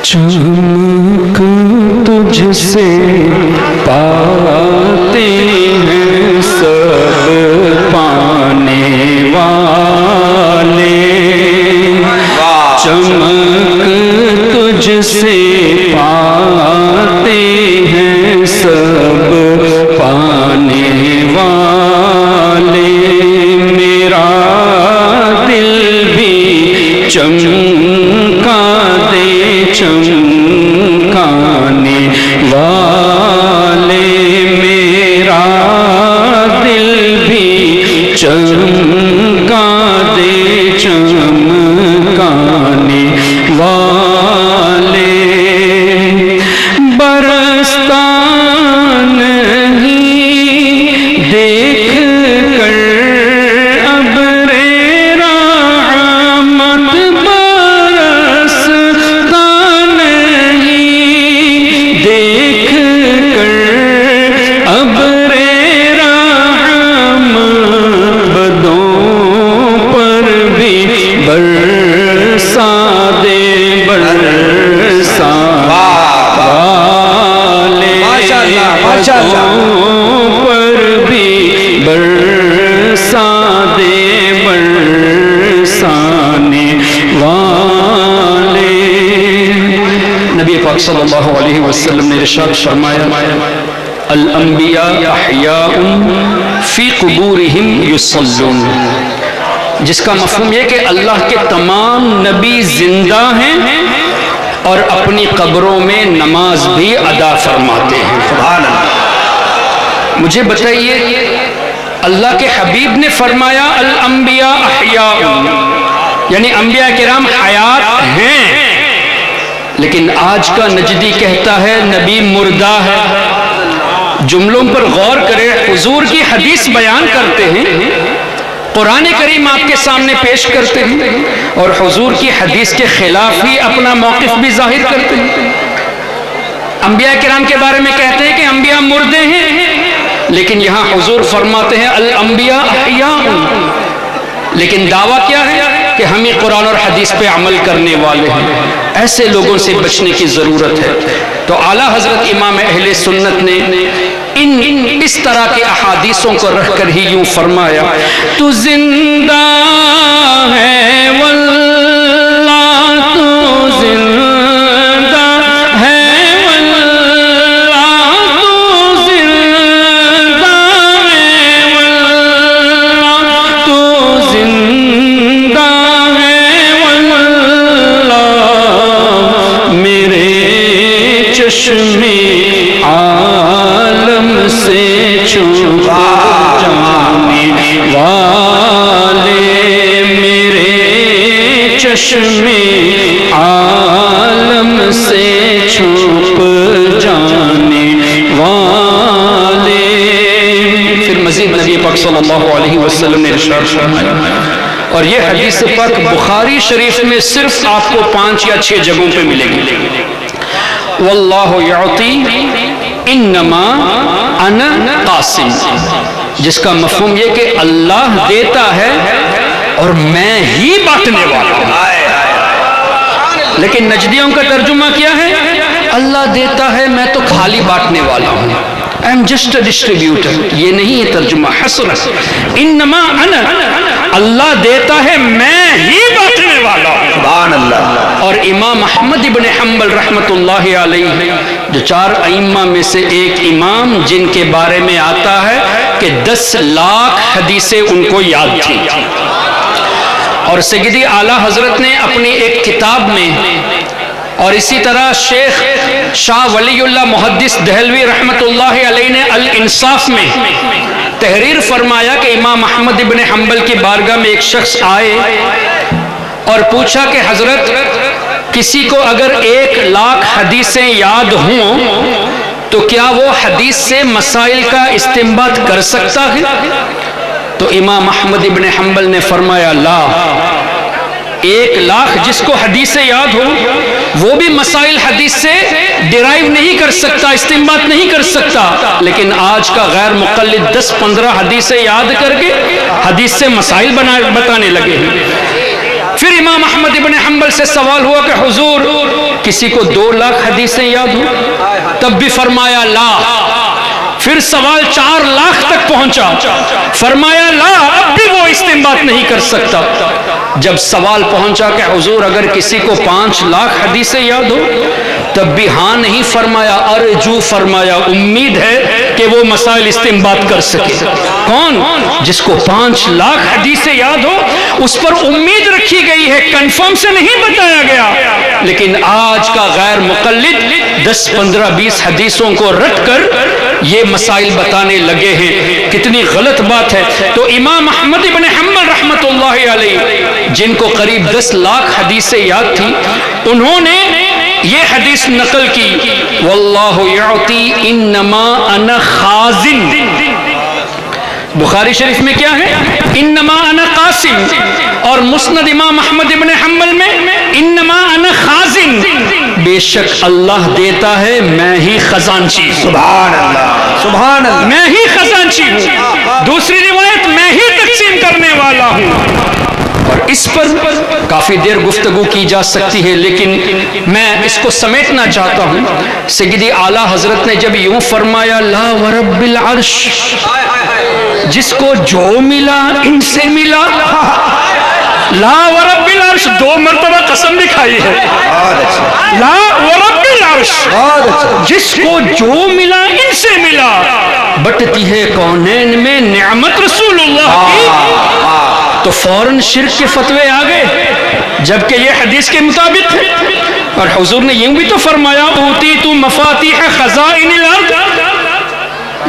چمک تجھ سے پاتے ہیں سب پانے والے، چمک تجھ سے پاتے ہیں سب پانے والے، میرا دل بھی چمکا دے چمکانے والے، میرا دل بھی چمکا دے چمکانے والے، برستا نہیں دیکھ کر ابر رحمت، برستا نہیں دیکھ کر ابر رحمت، بدوں پر بھی برسا دے برسا والے، بدوں پر بھی برسا دے برسانے والے۔ نبی پاک صلی اللہ علیہ وسلم نے ارشاد فرمایا، الانبیاء احیاء فی قبورہم یصلون، جس کا مفہوم یہ کہ اللہ کے تمام نبی زندہ ہیں اور اپنی قبروں میں نماز بھی ادا فرماتے ہیں۔ سبحان اللہ۔ مجھے بتائیے، اللہ کے حبیب نے فرمایا الانبیاء احیاء، یعنی انبیاء کرام حیات ہیں، لیکن آج کا نجدی کہتا ہے نبی مردہ ہے۔ جملوں پر غور کریں، حضور کی حدیث بیان کرتے ہیں، قرآن کریم آپ کے سامنے پیش کرتے ہیں، اور حضور کی حدیث کے خلاف ہی اپنا موقف بھی ظاہر کرتے ہیں۔ انبیاء کرام کے بارے میں کہتے ہیں کہ انبیاء مردے ہیں، لیکن یہاں حضور فرماتے ہیں الانبیاء احیاء، لیکن دعویٰ کیا ہے کہ ہم ہی قرآن اور حدیث پہ عمل کرنے والے ہیں۔ ایسے لوگوں سے بچنے کی ضرورت ہے۔ تو اعلیٰ حضرت امام اہل سنت نے اس طرح کے احادیثوں کو رکھ کر ہی یوں فرمایا، تو زندہ ہے واللہ، تو زندہ ہے واللہ، تو زندہ ہے واللہ، تو زندہ ہے واللہ، میرے چشمے عالم سے چھپا جانے والے، میرے چشمے عالم سے چھپ جانے والے۔ پھر مزید نبی پاک صلی اللہ علیہ وسلم نے ارشاد فرمایا، اور یہ حدیث پاک بخاری شریف میں صرف آپ کو 5 یا 6 جگہوں پہ ملے گی، واللہ یعطی انما انا قاسم، جس کا مفہوم یہ کہ اللہ دیتا ہے اور میں ہی بانٹنے والا ہوں۔ لیکن نجدیوں کا ترجمہ کیا ہے؟ اللہ دیتا ہے، میں تو خالی بانٹنے والا ہوں، I am just a distributor۔ یہ نہیں ہے ترجمہ، حسن انما انا، اللہ دیتا ہے میں ہی بانٹنے والا ہوں۔ سبحان اللہ۔ اور امام احمد ابن حنبل رحمت اللہ علیہ، جو 4 ائمہ میں سے ایک امام، جن کے بارے میں آتا ہے کہ 10 لاکھ حدیثیں ان کو یاد تھیں، اور سیدی اعلیٰ حضرت نے اپنی ایک کتاب میں، اور اسی طرح شیخ شاہ ولی اللہ محدث دہلوی رحمت اللہ علیہ نے الانصاف میں تحریر فرمایا کہ امام احمد ابن حنبل کی بارگاہ میں ایک شخص آئے اور پوچھا کہ حضرت، کسی کو اگر 1 لاکھ حدیثیں یاد ہوں تو کیا وہ حدیث سے مسائل کا استنباط کر سکتا ہے؟ تو امام احمد ابن حنبل نے فرمایا لا، 1 لاکھ جس کو حدیثیں یاد ہو وہ بھی مسائل حدیث سے ڈرائیو نہیں کر سکتا، استنباط نہیں کر سکتا، لیکن آج کا غیر مقلد 10-15 حدیثیں یاد کر کے حدیث سے مسائل بتانے لگے ہیں۔ پھر امام احمد ابن حنبل سے سوال ہوا کہ حضور کسی کو 2 لاکھ حدیثیں یاد ہوں؟ تب بھی فرمایا لا. پھر سوال 4 لاکھ تک پہنچا، فرمایا لا، اب بھی وہ استنباط نہیں کر سکتا. جب سوال پہنچا کہ حضور اگر کسی کو 5 لاکھ حدیثیں یاد ہو، تب بھی ہاں نہیں فرمایا، ارجو فرمایا، امید ہے کہ وہ مسائل استنباط کر سکے. کون؟ جس کو 5 لاکھ حدیثیں یاد ہو، اس پر امید رکھی گئی ہے، کنفرم سے نہیں بتایا گیا. لیکن آج کا غیر مقلد 10 15 20 حدیثوں کو رٹ کر یہ مسائل بتانے لگے ہیں. کتنی غلط بات ہے. تو امام احمد ابن حنبل رحمت اللہ علیہ، جن کو قریب 10 لاکھ حدیثیں یاد تھی، انہوں نے یہ حدیث نقل کی، واللہ یعطی انما انا خازن. بخاری شریف میں کیا ہے؟ انما انا قاسم. اور مسند امام احمد ابن حنبل میں انما انا خازن، بے شک اللہ دیتا ہے، میں ہی خزانچی. سبحان اللہ، سبحان اللہ، میں ہی خزانچی ہوں. دوسری روایت میں ہی تقسیم کرنے والا ہوں. اور اس پر کافی دیر گفتگو کی جا سکتی ہے، لیکن میں اس کو سمیٹنا چاہتا ہوں. سیدی اعلیٰ حضرت نے جب یوں فرمایا لا ورب العرش، جس کو جو ملا ان سے ملا. لا ورب العرش 2 مرتبہ قسم دکھائی ہے. لا ورب العرش، جس کو جو ملا ان سے ملا. بٹتی ہے کونین میں نعمت رسول اللہ کی، تو فوراً شرک کے فتوے آ گئے، جبکہ یہ حدیث کے مطابق ہے. اور حضور نے یوں بھی تو فرمایا اوتیت مفاتیح خزائن الارض،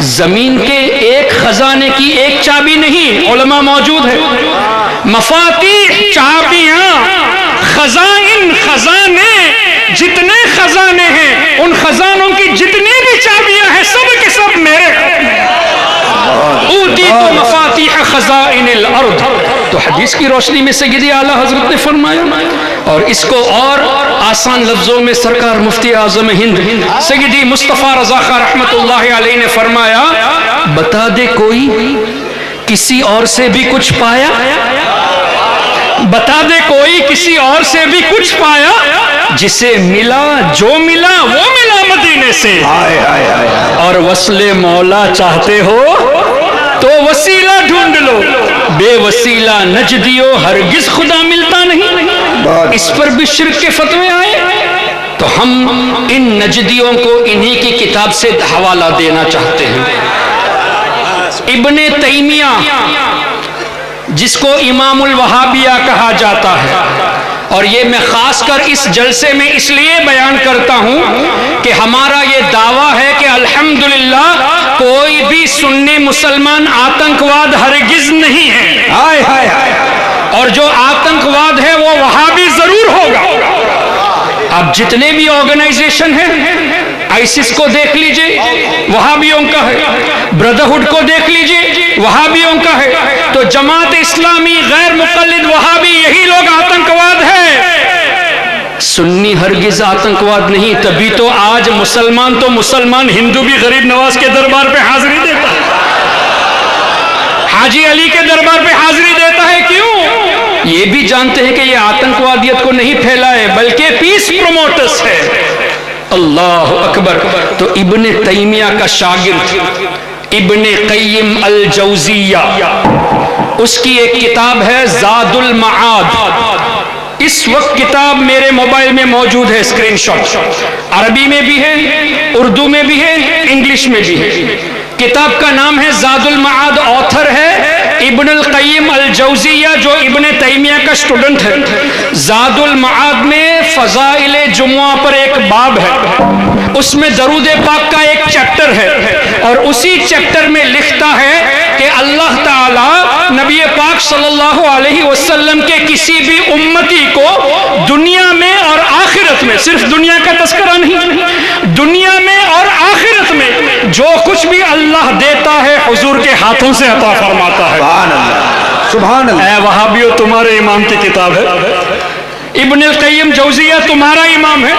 زمین کے ایک خزانے کی ایک چابی نہیں، علماء موجود ہے. مفاتیح چابیاں، خزائن خزانے، جتنے خزانے ہیں ان خزانوں کی جتنی بھی چابیاں ہیں سب کے سب میرے. اوتیت مفاتیح خزائن الارض، تو حدیث کی روشنی میں سیدی اعلیٰ حضرت نے فرمایا. اور اس کو اور آسان لفظوں میں سرکار مفتی اعظم ہند سیدی مصطفیٰ رضا خان رحمت اللہ علیہ نے فرمایا، بتا دے کوئی کسی اور سے بھی کچھ پایا، بتا دے کوئی کسی اور سے بھی کچھ پایا، جسے ملا جو ملا وہ ملا مدینے سے. اور وصل مولا چاہتے ہو تو وسیلہ ڈھونڈ لو، بے وسیلہ نجدیو ہرگز خدا ملتا نہیں. اس پر بھی شرک کے فتوے آئے. تو ہم ان نجدیوں کو انہی کی کتاب سے حوالہ دینا چاہتے ہیں. ابن تیمیہ، جس کو امام الوہابیہ کہا جاتا ہے، اور یہ میں خاص کر اس جلسے میں اس لیے بیان کرتا ہوں کہ ہمارا یہ دعویٰ ہے کہ الحمدللہ کوئی بھی سنی مسلمان آتنکواد ہرگز نہیں ہے، اور جو آتنکواد ہے وہ وہابی ضرور ہوگا. اب جتنے بھی آرگنائزیشن ہیں، آئیسس کو دیکھ لیجئے وہابیوں کا ہے، بردرہڈ کو دیکھ لیجئے وہابیوں کا ہے. تو جماعت اسلامی غیر مقلد وہابی یہی لوگ آتنکواد ہے. سنی ہرگز آتنکواد نہیں. تبھی تو آج مسلمان ہندو بھی غریب نواز کے دربار پہ حاضری دیتا ہے، حاجی علی کے دربار پہ حاضری دیتا ہے. کیوں؟ یہ بھی جانتے ہیں کہ یہ آتنکوادیت کو نہیں پھیلائے بلکہ پیس پروموٹرز ہے. اللہ اکبر. تو ابن تیمیہ کا شاگرد ابن قیم الجوزیہ، اس کی ایک کتاب ہے زاد المعاد. اس وقت کتاب میرے موبائل میں موجود ہے، اسکرین شاٹ، عربی میں بھی ہے، اردو میں بھی ہے، انگلش میں بھی ہے. کتاب کا نام ہے زاد المعاد، آتھر ہے ابن القیم الجوزیہ جو ابن تیمیہ کا سٹوڈنٹ ہے. زاد المعاد میں فضائل جمعہ پر ایک باب ہے، اس میں درود پاک کا ایک چیپٹر ہے، اور اسی چیپٹر میں لکھتا ہے کہ اللہ تعالی نبی پاک صلی اللہ علیہ وسلم کے کسی بھی امتی کو دنیا میں اور آخرت میں، صرف دنیا کا تذکرہ نہیں، دنیا میں اور آخرت میں جو کچھ بھی اللہ دیتا ہے حضور کے ہاتھوں سے عطا فرماتا ہے. سبحان اللہ، سبحان اللہ. اے وہابیو، تمہارے امام کی کتاب ہے. ابن القیم جوزیہ تمہارا امام ہے،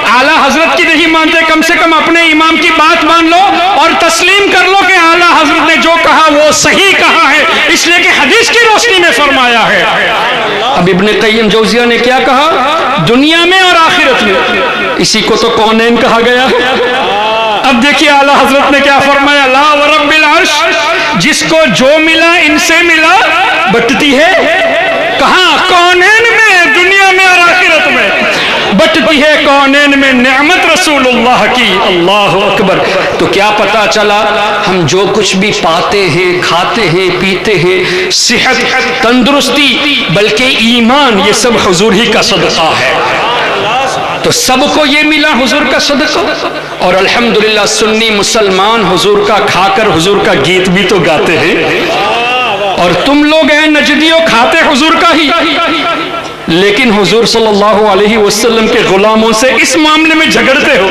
اعلیٰ حضرت کی نہیں مانتے کم سے کم اپنے امام کی بات مان لو اور تسلیم کر لو کہ اعلیٰ حضرت نے جو کہا وہ صحیح کہا ہے، اس لیے کہ حدیث کی روشنی میں فرمایا ہے۔ اب ابن قیم جوزیہ نے کیا کہا؟ دنیا میں اور آخرت میں، اسی کو تو کونین کہا گیا ہے۔ اب دیکھیے اعلیٰ حضرت نے کیا فرمایا، لا ورب العرش، جس کو جو ملا ان سے ملا، بٹتی ہے کہاں؟ کونین میں، دنیا میں اور آخرت میں بٹتی ہے، کونین میں نعمت رسول اللہ کی۔ اللہ اکبر۔ تو کیا پتا چلا، ہم جو کچھ بھی پاتے ہیں، کھاتے ہیں، پیتے ہیں، صحت، تندرستی، بلکہ ایمان، یہ سب حضور ہی کا صدقہ ہے۔ تو سب کو یہ ملا حضور کا صدقہ، اور الحمدللہ سنی مسلمان حضور کا کھا کر حضور کا گیت بھی تو گاتے ہیں، اور تم لوگ ہیں نجدیوں کھاتے حضور کا ہی، لیکن حضور صلی اللہ علیہ وسلم کے غلاموں سے اس معاملے میں جھگڑتے ہو۔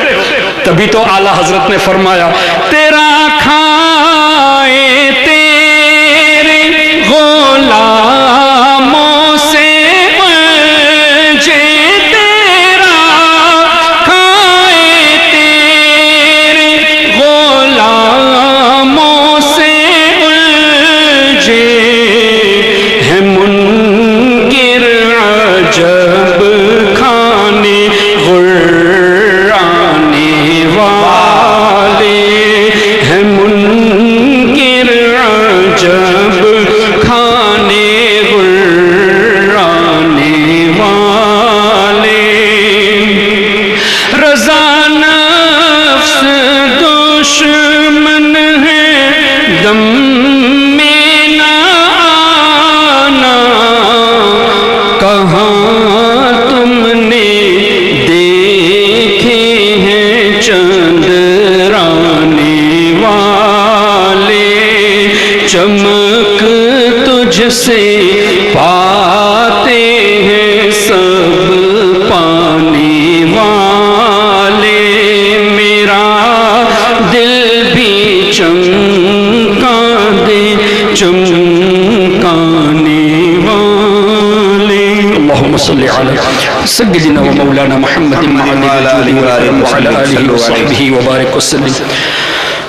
تبھی تو اعلیٰ حضرت نے فرمایا، تیرا کھائے تیرے غلاموں سے سے پاتے ہیں سب پانے والے، میرا دل بھی چمکا دے چمکانے والے۔ اللہم صلی علی سیدنا و مولانا محمد وعلی آلہ وصحبہ وبارک وسلم۔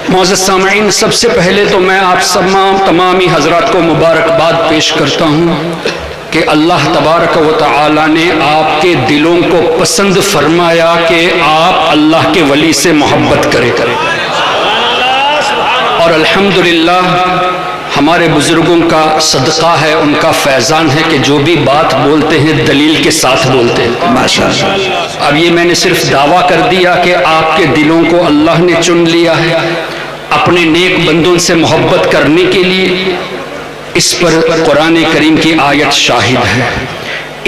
معزز سامعین، سب سے پہلے تو میں آپ تمامی حضرات کو مبارکباد پیش کرتا ہوں کہ اللہ تبارک و تعالی نے آپ کے دلوں کو پسند فرمایا کہ آپ اللہ کے ولی سے محبت کریں، اور الحمدللہ ہمارے بزرگوں کا صدقہ ہے، ان کا فیضان ہے کہ جو بھی بات بولتے ہیں دلیل کے ساتھ بولتے ہیں۔ ماشاءاللہ۔ اب یہ میں نے صرف دعویٰ کر دیا کہ آپ کے دلوں کو اللہ نے چن لیا ہے اپنے نیک بندوں سے محبت کرنے کے لیے، اس پر قرآن کریم کی آیت شاہد ہے،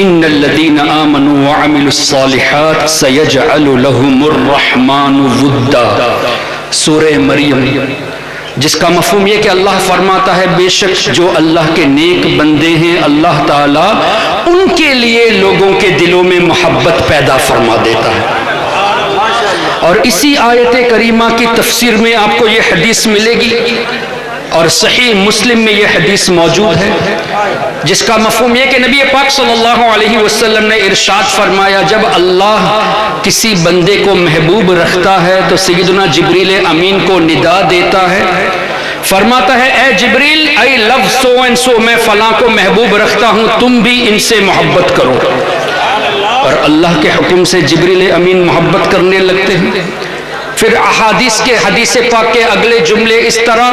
ان الذین آمنوا وعملوا الصالحات سیجعل لهم الرحمن ودا، سورہ مریم، جس کا مفہوم یہ کہ اللہ فرماتا ہے بے شک جو اللہ کے نیک بندے ہیں اللہ تعالیٰ ان کے لیے لوگوں کے دلوں میں محبت پیدا فرما دیتا ہے۔ اور اسی آیت کریمہ کی تفسیر میں آپ کو یہ حدیث ملے گی، اور صحیح مسلم میں یہ حدیث موجود ہے، جس کا مفہوم یہ کہ نبی پاک صلی اللہ علیہ وسلم نے ارشاد فرمایا، جب اللہ کسی بندے کو محبوب رکھتا ہے تو سیدنا جبریل امین کو ندا دیتا ہے، فرماتا ہے اے جبریل I love so and so، میں فلاں کو محبوب رکھتا ہوں، تم بھی ان سے محبت کرو، اور اللہ کے حکم سے جبریل امین محبت کرنے لگتے ہیں۔ پھر حدیث پاک کے اگلے جملے اس طرح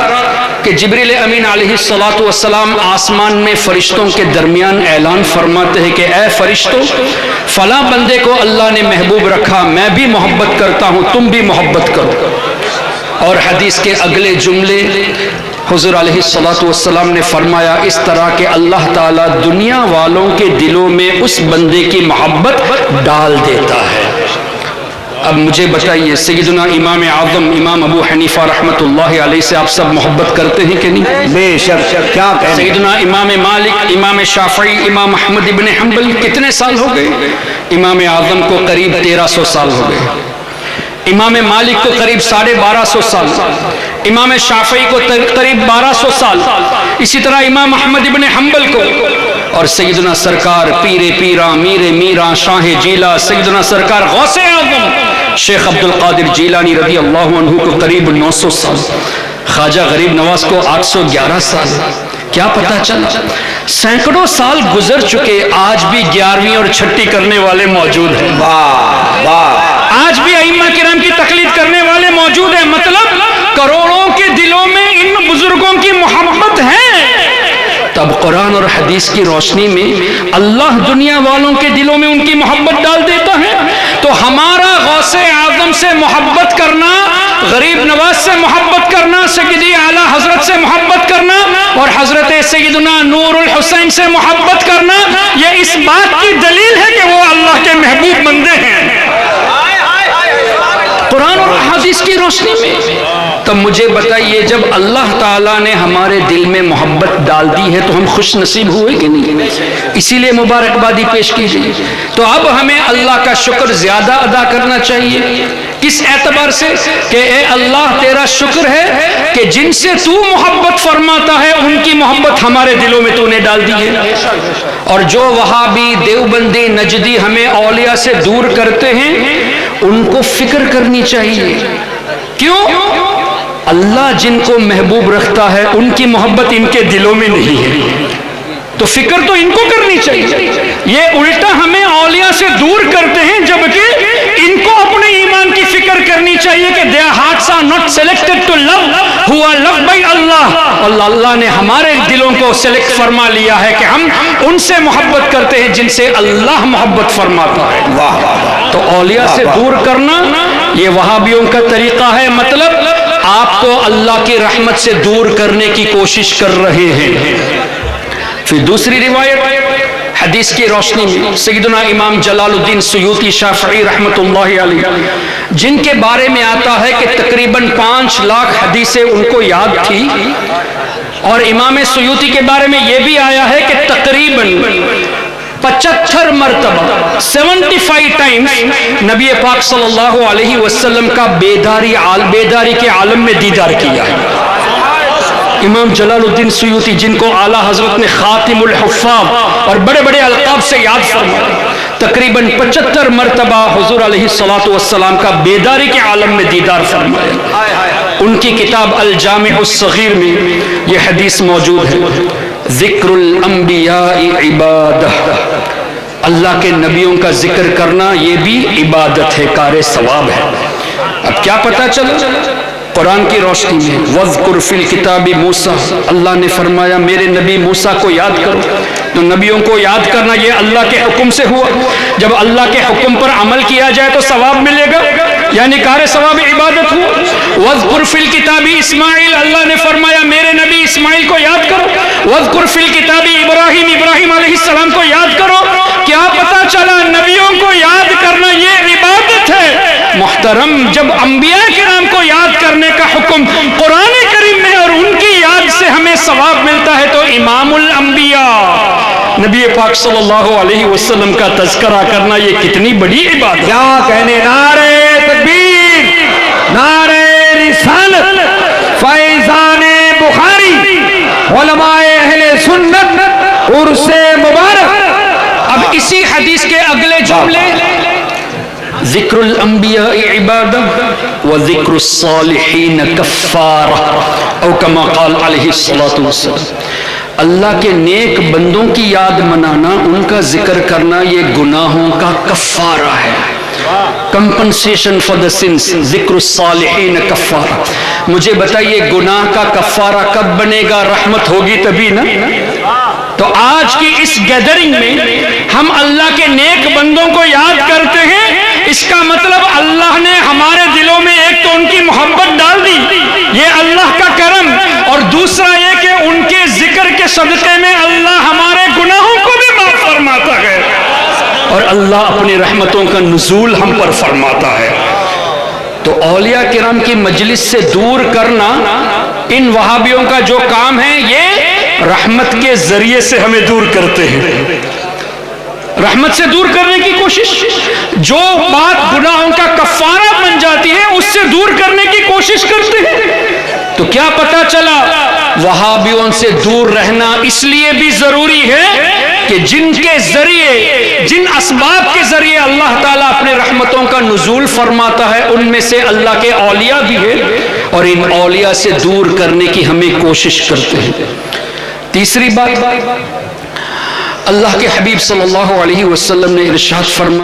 کہ جبریل امین علیہ السلام آسمان میں فرشتوں کے درمیان اعلان فرماتے ہیں کہ اے فرشتوں، فلاں بندے کو اللہ نے محبوب رکھا، میں بھی محبت کرتا ہوں، تم بھی محبت کرو۔ اور حدیث کے اگلے جملے حضور علیہ السلام نے فرمایا اس طرح کہ اللہ تعالیٰ دنیا والوں کے دلوں میں اس بندے کی محبت ڈال دیتا ہے۔ اب مجھے بتائیے، سیدنا امام اعظم امام ابو حنیفہ رحمۃ اللہ علیہ سے آپ سب محبت کرتے ہیں کہ نہیں؟ بے شک، کیا کہنا۔ سیدنا امام مالک، امام شافعی، امام احمد ابن حنبل کتنے سال ہو گئے؟ امام اعظم کو قریب 1300 سال ہو گئے، امام مالک کو قریب 1250 سال، امام شافعی کو قریب 1200 سال، اسی طرح امام احمد ابن حنبل کو، اور سیدنا سرکار پیر پیرا میر میرا شاہ جیلا سیدنا سرکار غوث اعظم شیخ عبد القادر جیلانی رضی اللہ عنہ کو قریب 900 سال، خواجہ غریب نواز کو 811 سال. کیا پتا چلا؟ سینکڑوں سال گزر چکے، آج بھی 11ویں اور چھٹی کرنے والے موجود ہیں. آج بھی ائمہ کرام کی تقلید کرنے والے موجود ہیں. مطلب کروڑوں کے دلوں میں ان بزرگوں کی محبت ہے. تب قرآن اور حدیث کی روشنی میں اللہ دنیا والوں کے دلوں میں ان کی محبت ڈال دیتا ہے. تو ہمارا غوث اعظم سے محبت کرنا، غریب نواز سے محبت کرنا، سیدی اعلیٰ حضرت سے محبت کرنا اور حضرت سیدنا نور الحسین سے محبت کرنا، یہ اس بات کی دلیل ہے کہ وہ اللہ کے محبوب بندے ہیں قرآن اور حدیث کی روشنی میں. تب مجھے بتائیے، جب اللہ تعالیٰ نے ہمارے دل میں محبت ڈال دی ہے تو ہم خوش نصیب ہوئے کہ نہیں؟ اسی لیے مبارکبادی پیش کیجیے. تو اب ہمیں اللہ کا شکر زیادہ ادا کرنا چاہیے. کس اعتبار سے؟ کہ اے اللہ تیرا شکر ہے کہ جن سے تو محبت فرماتا ہے ان کی محبت ہمارے دلوں میں تو نے ڈال دی ہے. اور جو وہابی، دیوبندی، نجدی ہمیں اولیاء سے دور کرتے ہیں ان کو فکر کرنی چاہیے. کیوں؟ اللہ جن کو محبوب رکھتا ہے ان کی محبت ان کے دلوں میں نہیں ہے، تو فکر تو ان کو کرنی چاہیے. یہ الٹا ہمیں اولیاء سے دور کرتے ہیں، جبکہ ان کو اپنے ایمان کی فکر کرنی چاہیے کہ their hearts are not selected to love who are loved by Allah. اللہ نے ہمارے دلوں کو سلیکٹ فرما لیا ہے کہ ہم ان سے محبت کرتے ہیں جن سے اللہ محبت فرماتا ہے. تو اولیاء سے دور کرنا یہ وہابیوں کا طریقہ ہے. مطلب آپ کو اللہ کی رحمت سے دور کرنے کی کوشش کر رہے ہیں. پھر دوسری روایت حدیث کی روشنی میں سیدنا امام جلال الدین سیوطی شافعی رحمت اللہ علیہ، جن کے بارے میں آتا ہے کہ تقریباً 5 لاکھ حدیثیں ان کو یاد تھی، اور امام سیوطی کے بارے میں یہ بھی آیا ہے کہ تقریباً 75 مرتبہ 75 ٹائمز نبی پاک صلی اللہ علیہ وسلم کا بیداری کے عالم میں دیدار کیا ہے. امام جلال الدین سیوطی جن کو اعلیٰ حضرت نے خاتم الحفاظ اور بڑے بڑے القاب سے یاد فرمایا، تقریباً 75 مرتبہ حضور علیہ السلام کا بیداری کے عالم میں دیدار فرمایا. ان کی کتاب الجامع الصغیر میں یہ حدیث موجود ہے، ذکر الانبیاء عبادہ، اللہ کے نبیوں کا ذکر کرنا یہ بھی عبادت ہے، کار ثواب ہے. اب کیا پتہ چلا؟ قرآن کی روشنی میں وَذْكُرْ فِي الْكِتَابِ مُوسَىٰ، اللہ نے فرمایا میرے نبی موسیٰ کو یاد کرو. تو نبیوں کو یاد کرنا یہ اللہ کے حکم سے ہوا. جب اللہ کے حکم پر عمل کیا جائے تو ثواب ملے گا، یعنی کار ثواب عبادت ہوا. وَذْكُرْ فِي الْكِتَابِ اسماعیل، اللہ نے فرمایا میرے نبی اسماعیل کو یاد کرو. وَذْكُرْ فِي الْكِتَابِ ابراہیم علیہ السلام کو یاد کرو. کیا پتہ چلا؟ نبیوں کو یاد کرنا یہ عبادت ہے. محترم، جب انبیاء کرام کو یاد کرنے کا حکم قرآن کریم میں اور ان کی یاد سے ہمیں ثواب ملتا ہے، تو امام الانبیاء نبی پاک صلی اللہ علیہ وسلم کا تذکرہ کرنا یہ کتنی بڑی عبادت. کیا کہنے، نعرہ تکبیر، نعرہ رسالت، فیضان بخاری، علماء اہل سنت، عرس مبارک. اب اسی حدیث کے اگلے جملے، ذکر الانبیاء عبادہ وذکر الصالحین کفارہ، او کما قال علیہ الصلوۃ. اللہ کے نیک بندوں کی یاد منانا، ان کا ذکر کرنا یہ گناہوں کا کفارہ ہے، کمپنسیشن فار دا سنس. ذکر الصالحین کفارہ. مجھے بتائیے گناہ کا کفارہ کب بنے گا؟ رحمت ہوگی تبھی نا. تو آج کی اس گیدرنگ میں ہم اللہ کے نیک بندوں کو یاد کرتے ہیں. اس کا مطلب اللہ نے ہمارے دلوں میں ایک تو ان کی محبت ڈال دی، یہ اللہ کا کرم، اور دوسرا یہ کہ ان کے ذکر کے صدقے میں اللہ ہمارے گناہوں کو بھی معاف فرماتا ہے، اور اللہ اپنی رحمتوں کا نزول ہم پر فرماتا ہے. تو اولیاء کرام کی مجلس سے دور کرنا ان وہابیوں کا جو کام ہے، یہ رحمت کے ذریعے سے ہمیں دور کرتے ہیں. رحمت سے دور کرنے کی کوشش، جو بات گناہوں کا کفارہ بن جاتی ہے اس سے دور کرنے کی کوشش کرتے ہیں. تو کیا پتہ چلا؟ وہابیوں سے دور رہنا اس لیے بھی ضروری ہے کہ جن کے ذریعے، جن اسباب کے ذریعے اللہ تعالیٰ اپنے رحمتوں کا نزول فرماتا ہے ان میں سے اللہ کے اولیاء بھی ہیں اور ان اولیاء سے دور کرنے کی ہمیں کوشش کرتے ہیں۔ تیسری بات، اللہ کے حبیب صلی اللہ علیہ وسلم نے ارشاد فرمایا